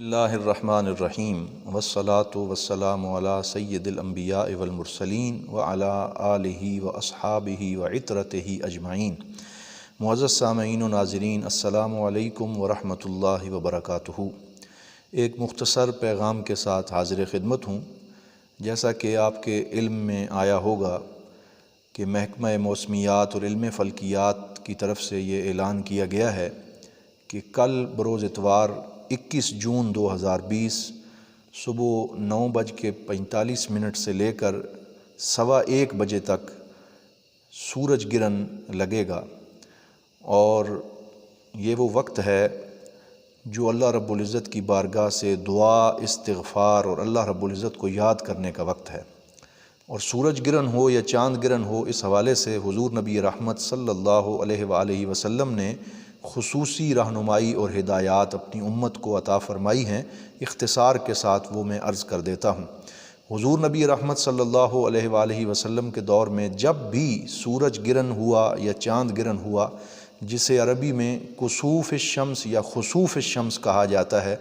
اللہ الرحمن الرحیم والصلاة والسلام علی سید الانبیاء والمرسلین وعلی آلہ واصحابہ وعطرتہ اجمعین۔ معزز سامعین و ناظرین، السلام علیکم ورحمۃ اللہ وبرکاتہ۔ ایک مختصر پیغام کے ساتھ حاضر خدمت ہوں۔ جیسا کہ آپ کے علم میں آیا ہوگا کہ محکمہ موسمیات اور علم فلکیات کی طرف سے یہ اعلان کیا گیا ہے کہ کل بروز اتوار 21 جون 2020 صبح 9:45 سے لے کر 1:15 بجے تک سورج گرہن لگے گا، اور یہ وہ وقت ہے جو اللہ رب العزت کی بارگاہ سے دعا، استغفار اور اللہ رب العزت کو یاد کرنے کا وقت ہے۔ اور سورج گرہن ہو یا چاند گرہن ہو، اس حوالے سے حضور نبی رحمت صلی اللہ علیہ وآلہ وسلم نے خصوصی رہنمائی اور ہدایات اپنی امت کو عطا فرمائی ہیں۔ اختصار کے ساتھ وہ میں عرض کر دیتا ہوں۔ حضور نبی رحمت صلی اللہ علیہ وآلہ وسلم کے دور میں جب بھی سورج گرہن ہوا یا چاند گرہن ہوا، جسے عربی میں کسوف الشمس یا خسوف الشمس کہا جاتا ہے،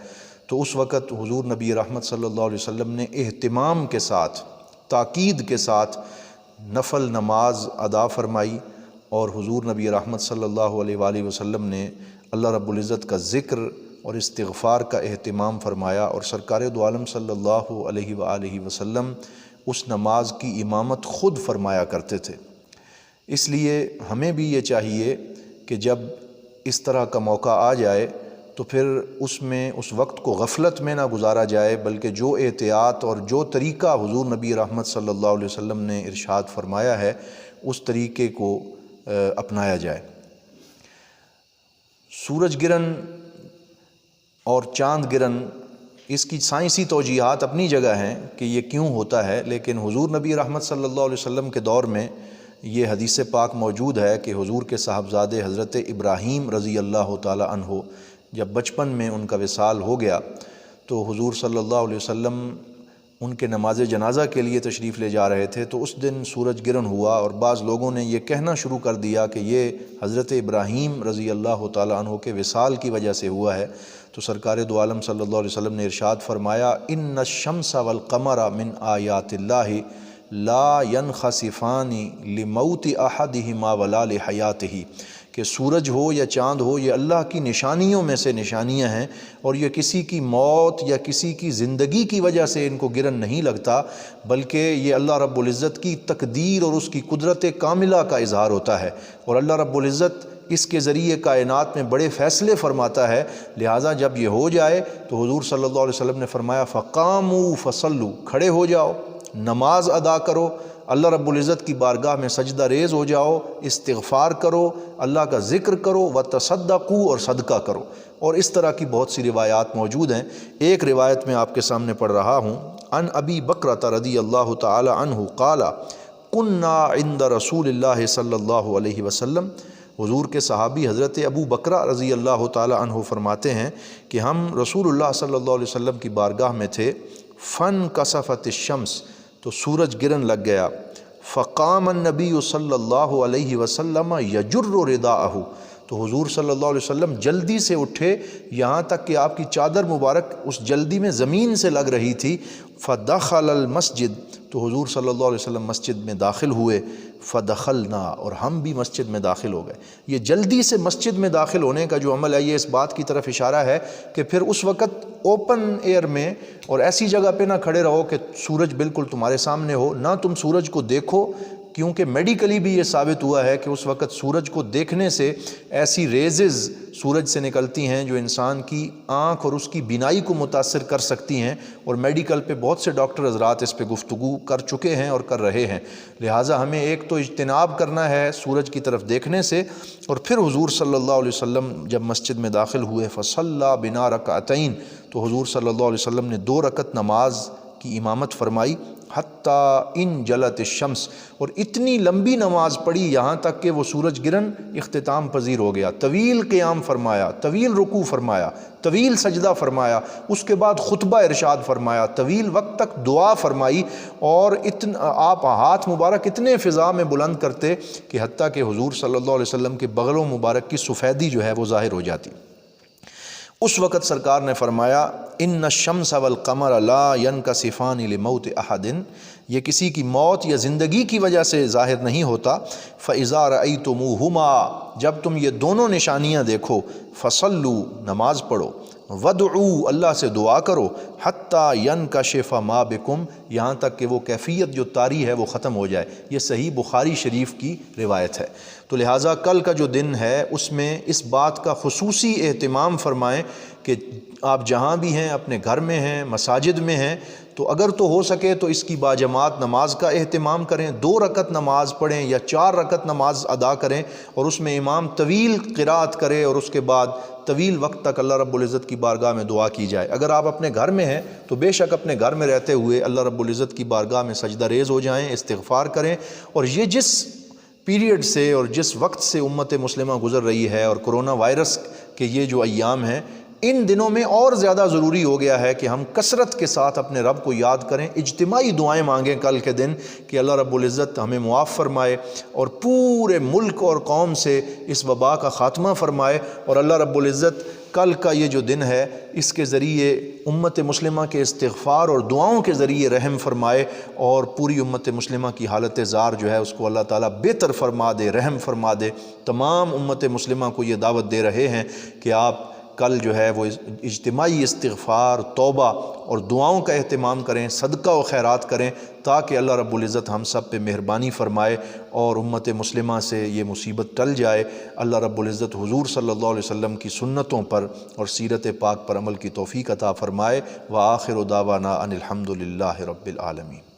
تو اس وقت حضور نبی رحمت صلی اللہ علیہ وسلم نے اہتمام کے ساتھ، تاکید کے ساتھ نفل نماز ادا فرمائی، اور حضور نبی رحمت صلی اللہ علیہ وآلہ وسلم نے اللہ رب العزت کا ذکر اور استغفار کا اہتمام فرمایا، اور سرکار دو عالم صلی اللہ علیہ وآلہ وسلم اس نماز کی امامت خود فرمایا کرتے تھے۔ اس لیے ہمیں بھی یہ چاہیے کہ جب اس طرح کا موقع آ جائے تو پھر اس وقت کو غفلت میں نہ گزارا جائے، بلکہ جو احتیاط اور جو طریقہ حضور نبی رحمت صلی اللہ علیہ وسلم نے ارشاد فرمایا ہے، اس طریقے کو اپنایا جائے۔ سورج گرہن اور چاند گرہن، اس کی سائنسی توجیہات اپنی جگہ ہیں کہ یہ کیوں ہوتا ہے، لیکن حضور نبی رحمت صلی اللہ علیہ وسلم کے دور میں یہ حدیث پاک موجود ہے کہ حضور کے صاحبزادے حضرت ابراہیم رضی اللہ تعالی عنہ جب بچپن میں ان کا وصال ہو گیا تو حضور صلی اللہ علیہ وسلم ان کے نماز جنازہ کے لیے تشریف لے جا رہے تھے، تو اس دن سورج گرہن ہوا، اور بعض لوگوں نے یہ کہنا شروع کر دیا کہ یہ حضرت ابراہیم رضی اللہ تعالی عنہ کے وصال کی وجہ سے ہوا ہے۔ تو سرکار دو عالم صلی اللہ علیہ وسلم نے ارشاد فرمایا، ان الشمس والقمر من آیات اللہ لا ينخسفان لموت احدہما ولا لحیاتہ، کہ سورج ہو یا چاند ہو، یہ اللہ کی نشانیوں میں سے نشانیاں ہیں، اور یہ کسی کی موت یا کسی کی زندگی کی وجہ سے ان کو گرہن نہیں لگتا، بلکہ یہ اللہ رب العزت کی تقدیر اور اس کی قدرت کاملہ کا اظہار ہوتا ہے، اور اللہ رب العزت اس کے ذریعے کائنات میں بڑے فیصلے فرماتا ہے۔ لہٰذا جب یہ ہو جائے تو حضور صلی اللہ علیہ وسلم نے فرمایا، فقاموا فصلوا، کھڑے ہو جاؤ، نماز ادا کرو، اللہ رب العزت کی بارگاہ میں سجدہ ریز ہو جاؤ، استغفار کرو، اللہ کا ذکر کرو، وتصدقوا، اور صدقہ کرو۔ اور اس طرح کی بہت سی روایات موجود ہیں۔ ایک روایت میں آپ کے سامنے پڑھ رہا ہوں، عن ابی بکرۃ رضی اللہ تعالی عنہ قال کنا عند رسول اللہ صلی اللہ علیہ وسلم، حضور کے صحابی حضرت ابو بکرہ رضی اللہ تعالی عنہ فرماتے ہیں کہ ہم رسول اللہ صلی اللہ علیہ وسلم کی بارگاہ میں تھے، فانکسفت الشمس، تو سورج گرہن لگ گیا، فقام النبی صلی اللہ علیہ وسلم یجر رداءہ، تو حضور صلی اللہ علیہ وسلم جلدی سے اٹھے، یہاں تک کہ آپ کی چادر مبارک اس جلدی میں زمین سے لگ رہی تھی، فدخل المسجد، تو حضور صلی اللہ علیہ وسلم مسجد میں داخل ہوئے، فدخلنا، اور ہم بھی مسجد میں داخل ہو گئے۔ یہ جلدی سے مسجد میں داخل ہونے کا جو عمل ہے، یہ اس بات کی طرف اشارہ ہے کہ پھر اس وقت اوپن ایئر میں اور ایسی جگہ پہ نہ کھڑے رہو کہ سورج بالکل تمہارے سامنے ہو، نہ تم سورج کو دیکھو، کیونکہ میڈیکلی بھی یہ ثابت ہوا ہے کہ اس وقت سورج کو دیکھنے سے ایسی ریزز سورج سے نکلتی ہیں جو انسان کی آنکھ اور اس کی بینائی کو متاثر کر سکتی ہیں، اور میڈیکل پہ بہت سے ڈاکٹر حضرات اس پہ گفتگو کر چکے ہیں اور کر رہے ہیں۔ لہٰذا ہمیں ایک تو اجتناب کرنا ہے سورج کی طرف دیکھنے سے، اور پھر حضور صلی اللہ علیہ وسلم جب مسجد میں داخل ہوئے، فصلی بنا رکعتین، تو حضور صلی اللہ علیہ وسلم نے 2 رکعت نماز کی امامت فرمائی، حتیٰ ان جلت الشمس، اور اتنی لمبی نماز پڑھی یہاں تک کہ وہ سورج گرہن اختتام پذیر ہو گیا۔ طویل قیام فرمایا، طویل رکوع فرمایا، طویل سجدہ فرمایا، اس کے بعد خطبہ ارشاد فرمایا، طویل وقت تک دعا فرمائی، اور آپ ہاتھ مبارک اتنے فضا میں بلند کرتے کہ حتیٰ کہ حضور صلی اللہ علیہ وسلم کے بغل و مبارک کی سفیدی جو ہے وہ ظاہر ہو جاتی۔ اس وقت سرکار نے فرمایا ان الشمس والقمر لا ينکسفان لموت احد، یہ کسی کی موت یا زندگی کی وجہ سے ظاہر نہیں ہوتا، فاذا رأیتموہما، جب تم یہ دونوں نشانیاں دیکھو، فصلوا، نماز پڑھو، ودعوا، اللہ سے دعا کرو، حتی ینکشف ما بکم، یہاں تک کہ وہ کیفیت جو طاری ہے وہ ختم ہو جائے۔ یہ صحیح بخاری شریف کی روایت ہے۔ تو لہٰذا کل کا جو دن ہے اس میں اس بات کا خصوصی اہتمام فرمائیں کہ آپ جہاں بھی ہیں، اپنے گھر میں ہیں، مساجد میں ہیں، تو اگر تو ہو سکے تو اس کی باجماعت نماز کا اہتمام کریں، 2 رکعت نماز پڑھیں یا 4 رکعت نماز ادا کریں، اور اس میں امام طویل قرات کرے اور اس کے بعد طویل وقت تک اللہ رب العزت کی بارگاہ میں دعا کی جائے۔ اگر آپ اپنے گھر میں ہیں تو بے شک اپنے گھر میں رہتے ہوئے اللہ رب العزت کی بارگاہ میں سجدہ ریز ہو جائیں، استغفار کریں۔ اور یہ جس پیریڈ سے اور جس وقت سے امت مسلمہ گزر رہی ہے، اور کرونا وائرس کے یہ جو ایام ہیں، ان دنوں میں اور زیادہ ضروری ہو گیا ہے کہ ہم کثرت کے ساتھ اپنے رب کو یاد کریں، اجتماعی دعائیں مانگیں کل کے دن کہ اللہ رب العزت ہمیں معاف فرمائے اور پورے ملک اور قوم سے اس وبا کا خاتمہ فرمائے، اور اللہ رب العزت کل کا یہ جو دن ہے اس کے ذریعے امت مسلمہ کے استغفار اور دعاؤں کے ذریعے رحم فرمائے، اور پوری امت مسلمہ کی حالت زار جو ہے اس کو اللہ تعالیٰ بہتر فرما دے، رحم فرما دے۔ تمام امت مسلمہ کو یہ دعوت دے رہے ہیں کہ آپ کل جو ہے وہ اجتماعی استغفار، توبہ اور دعاؤں کا اہتمام کریں، صدقہ و خیرات کریں، تاکہ اللہ رب العزت ہم سب پہ مہربانی فرمائے اور امت مسلمہ سے یہ مصیبت ٹل جائے۔ اللہ رب العزت حضور صلی اللہ علیہ وسلم کی سنتوں پر اور سیرت پاک پر عمل کی توفیق عطا فرمائے۔ وآخر دعوانا ان الحمد للہ رب العالمین۔